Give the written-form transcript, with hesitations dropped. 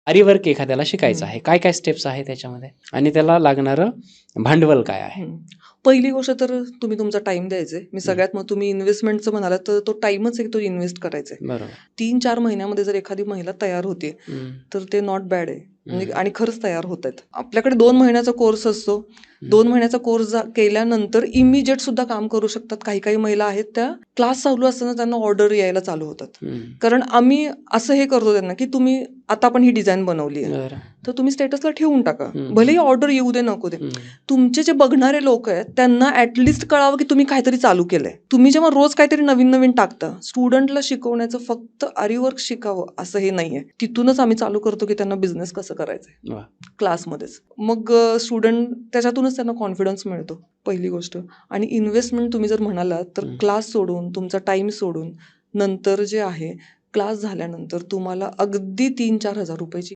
आरीवर्क एखाद्याला शिकायचं आहे, काय काय स्टेप्स आहे त्याच्यामध्ये आणि त्याला लागणारं भांडवल काय आहे? पहिली गोष्ट तर तुम्ही तुमचा टाइम द्यायचे. मी सगळ्यात मग तुम्ही इन्व्हेस्टमेंटचं म्हणालात तर तो टाइमच एक तो इन्व्हेस्ट करायचा आहे. बरोबर. 3-4 महिन्यामध्ये जर एखादी महिला तयार होते तर ते नॉट बॅड आहे. म्हणजे आणि खरंच तयार होत आहेत. आपल्याकडे 2 महिन्याचा कोर्स असतो. 2 महिन्याचा कोर्स केल्यानंतर इमिजिएट सुद्धा काम करू शकतात. काही काही महिला आहेत त्या क्लास चालू असताना त्यांना ऑर्डर यायला चालू होतात. कारण आम्ही असं हे करतो त्यांना की तुम्ही आता आपण ही डिझाईन बनवली आहे तर तुम्ही स्टेटसला ठेवून टाका. भलेही ऑर्डर येऊ दे नको दे. तुमचे जे बघणारे लोक आहेत त्यांना ऍटलिस्ट कळावं की तुम्ही काहीतरी चालू केलंय. तुम्ही जेव्हा रोज काहीतरी नवीन नवीन टाकता, स्टुडंटला शिकवण्याचं फक्त आरीवर्क शिकावं असं हे नाहीये. तिथूनच आम्ही चालू करतो की त्यांना बिझनेस कसं करायचंय क्लासमध्येच. मग स्टुडंट त्याच्यातूनच त्यांना कॉन्फिडन्स मिळतो पहिली गोष्ट. आणि इन्व्हेस्टमेंट तुम्ही जर म्हणालात तर क्लास सोडून तुमचा टाइम सोडून नंतर जे आहे क्लास झाल्यानंतर तुम्हाला अगदी 3-4 हजार रुपयाची